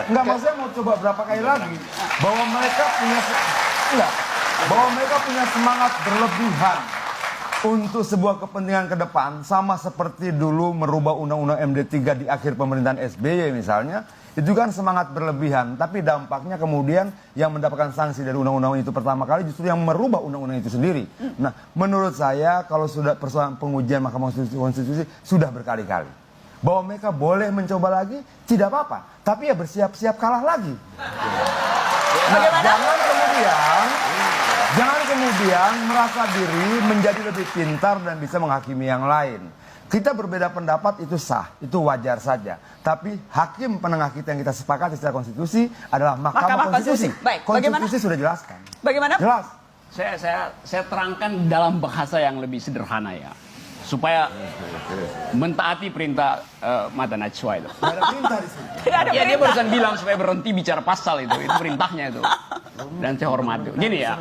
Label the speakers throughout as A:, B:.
A: Enggak, maksudnya mau coba berapa kali lagi bahwa mereka punya enggak, bahwa mereka punya semangat berlebihan untuk sebuah kepentingan ke depan, sama seperti dulu merubah undang-undang MD3 di akhir pemerintahan SBY misalnya. Itu kan semangat berlebihan, tapi dampaknya kemudian yang mendapatkan sanksi dari undang-undang itu pertama kali justru yang merubah undang-undang itu sendiri. Nah, menurut saya kalau sudah persoalan pengujian Mahkamah Konstitusi sudah berkali-kali bahwa mereka boleh mencoba lagi, tidak apa-apa, tapi ya bersiap-siap kalah lagi. Nah, jangan kemudian merasa diri menjadi lebih pintar dan bisa menghakimi yang lain. Kita berbeda pendapat itu sah, itu wajar saja. Tapi hakim penengah kita yang kita sepakati secara konstitusi adalah Mahkamah Konstitusi.
B: Baik,
A: konstitusi sudah jelaskan.
B: Bagaimana?
A: Jelas.
C: Saya terangkan dalam bahasa yang lebih sederhana ya, supaya mentaati perintah Mata Najwa itu.
A: Tidak ada perintah di sini.
B: Tidak ada
C: Ya dia
B: perintah.
C: barusan bilang supaya berhenti bicara pasal itu perintahnya itu. Dan saya hormati. Gini ya,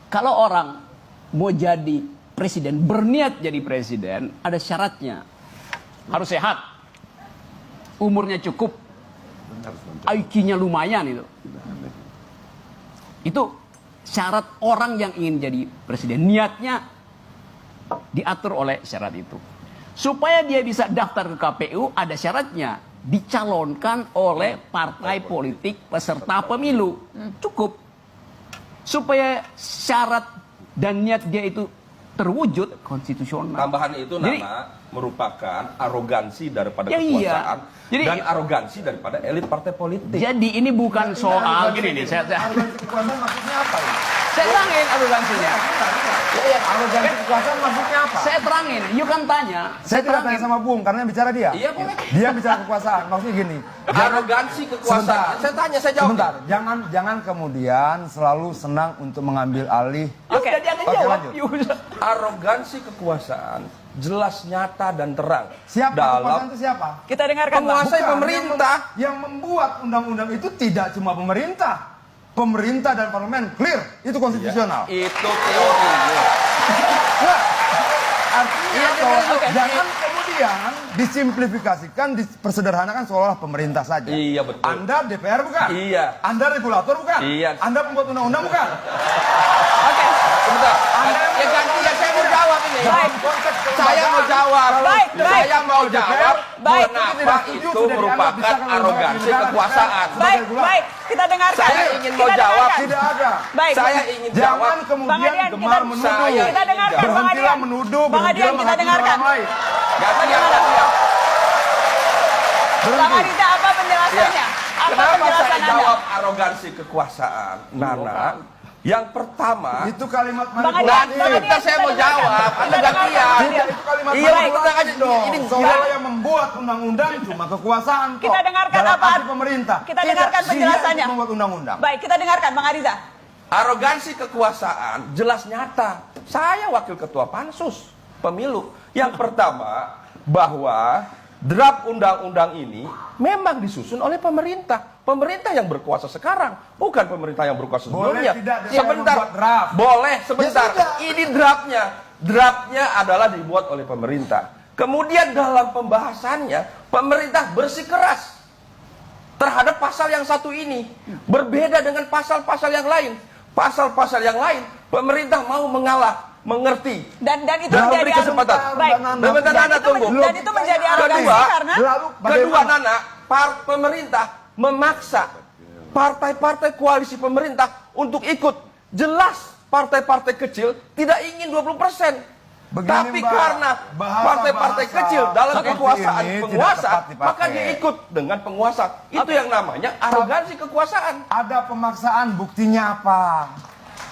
C: kalau orang mau jadi presiden, berniat jadi presiden, ada syaratnya. Harus sehat, umurnya cukup, IQ-nya lumayan itu. Itu syarat orang yang ingin jadi presiden. Niatnya diatur oleh syarat itu. Supaya dia bisa daftar ke KPU, ada syaratnya. Dicalonkan oleh partai politik peserta pemilu. Cukup. Supaya syarat dan niat dia itu terwujud konstitusional.
D: Tambahan itu
C: Jadi,
D: merupakan arogansi daripada
C: Ya, iya.
D: kekuasaan
C: Jadi-
D: dan arogansi daripada elit partai politik.
C: jadi ini bukan soal gini nih.
A: Arogansi kekuasaan maksudnya apa ya?
C: Saya terangin arogansinya.
A: Arogansi kekuasaan maksudnya apa?
C: Saya terangin. You kan tanya.
A: Saya tidak tanya sama Bung karena yang bicara dia.
D: Iya, boleh.
A: Dia bicara kekuasaan. Maksudnya gini.
D: Arogansi kekuasaan. Saya tanya, saya jawab.
A: Sebentar. Jangan kemudian selalu senang untuk mengambil alih.
C: Oke, dia akan
A: Oke,
C: jawab.
A: lanjut.
C: You.
D: Arogansi kekuasaan jelas, nyata, dan terang.
A: Siapa kekuasaan
D: dalam
A: itu siapa?
B: Kita dengarkan, Bang.
D: penguasa
A: Bukan,
D: pemerintah.
A: yang membuat undang-undang itu tidak cuma pemerintah. Pemerintah dan parlemen clear, itu konstitusional.
D: Itu teori.
A: Nah, artinya
D: Iya,
A: bahwa
B: oke.
A: jangan kemudian disimplifikasikan, dipersederhanakan seolah pemerintah saja.
D: Iya, betul.
A: Anda DPR bukan?
D: Iya.
A: Anda regulator bukan?
D: Iya.
A: Anda pembuat undang-undang bukan?
B: Oke.
D: Sebentar. Ya ganti ya, saya mau jawab ini.
B: Baik.
D: Saya mau jawab.
B: Baik, baik.
D: Saya mau jawab.
B: Baik.
D: Kenapa itu merupakan arogansi kekuasaan?
B: Baik, baik. Kita dengarkan.
D: Saya ingin mau
B: Kita
D: jawab.
B: dengarkan.
A: Tidak ada.
B: Baik.
D: Saya ingin
A: Jangan
D: jawab.
B: Bang
A: kemudian
B: Adian,
A: gemar
B: kita-
A: menuduh.
D: Saya-
B: Kita dengarkan, Bang
A: Berhentilah
B: Adian.
A: menuduh,
B: Bang Adian,
A: berhentilah
B: kita
A: menghakimi
B: dengarkan.
A: orang lain.
D: Ganti ya.
B: Bang
A: Berhenti.
B: Ariza, apa penjelasannya? Apa
D: Kenapa saya
B: penjelasan Anda?
D: jawab arogansi kekuasaan? Nana, yang pertama,
A: Itu kalimat
B: Bang Adian,
A: manipulatif.
B: Bang Adian,
D: Bentar, saya mau
B: kita dengarkan.
D: jawab. Anda
B: Kita
D: gantian.
B: dengarkan, Bang
A: Tidak,
B: Adian.
A: itu kalimat
D: Iya,
A: manipulatif
D: betul aja.
A: dong.
D: Ini
A: Seolah yang membuat undang-undang cuma kekuasaan kok.
B: Kita dengarkan
A: Dalam
B: apa?
A: arti pemerintah.
B: Kita
A: Tidak,
B: dengarkan
A: dia
B: penjelasannya.
A: yang membuat undang-undang.
B: Baik, kita dengarkan Bang Ariza.
D: arogansi kekuasaan jelas nyata. Saya wakil ketua pansus pemilu. Yang pertama, bahwa draft undang-undang ini memang disusun oleh pemerintah. Pemerintah yang berkuasa sekarang, bukan pemerintah yang berkuasa
A: Boleh
D: sebelumnya.
A: tidak dia
D: Sebentar,
A: membuat draft?
D: boleh sebentar.
A: Ya sudah.
D: Ini draftnya. Draftnya adalah dibuat oleh pemerintah. Kemudian dalam pembahasannya, pemerintah bersikeras terhadap pasal yang satu ini. Berbeda dengan pasal-pasal yang lain. Pasal-pasal yang lain, pemerintah mau mengalah, mengerti.
B: Dan itu
D: Dan
B: menjadi
D: memberi kesempatan.
B: Baik.
D: Sebentar, Nana, tunggu.
B: Dan itu menjadi arogansi
D: Kedua,
B: karena
A: Lalu
D: Kedua,
A: bagaimana?
D: Nana, pemerintah memaksa partai-partai koalisi pemerintah untuk ikut. Jelas partai-partai kecil tidak ingin 20%.
A: Begini,
D: Tapi
A: Mbak,
D: karena
A: bahasa-bahasa
D: partai-partai kecil dalam
A: seperti
D: kekuasaan
A: ini tidak
D: penguasa,
A: tepat dipakai.
D: maka dia ikut dengan penguasa. Itu yang namanya arogansi kekuasaan.
A: Ada pemaksaan, buktinya apa?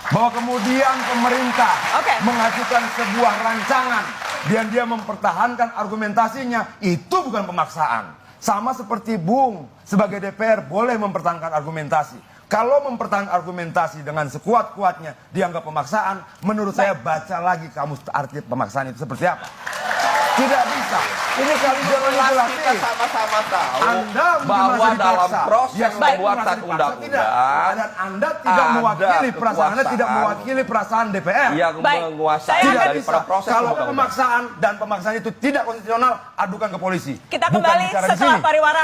A: Bahwa kemudian pemerintah
B: Oke.
A: mengajukan sebuah rancangan dan dia mempertahankan argumentasinya, itu bukan pemaksaan. Sama seperti Bung sebagai DPR boleh mempertahankan argumentasi. Kalau mempertahankan argumentasi dengan sekuat-kuatnya dianggap pemaksaan, menurut saya baca lagi kamus arti pemaksaan itu seperti apa. Tidak bisa. Ini kali dia
D: Jelas kita
A: manipulatif.
D: sama-sama tahu
A: Anda
D: bahwa
A: merasa
D: dalam
A: dipaksa.
D: proses
A: Yang lain
D: pembuatan
A: merasa dipaksa, tidak.
D: undang-undang
A: Dan Anda tidak
D: ada
A: mewakili perasaan Anda, tidak
D: kekuasaan
A: mewakili perasaan DPR.
D: yang
B: Baik.
D: menguasai
B: Saya akan-
D: daripada proses
A: Kalau
D: pembuatan undang-undang.
A: pemaksaan dan pemaksaan itu tidak konstitusional, adukan ke polisi.
B: kita
A: Bukan
B: kembali
A: bicara di
B: setelah
A: sini.
B: pariwara.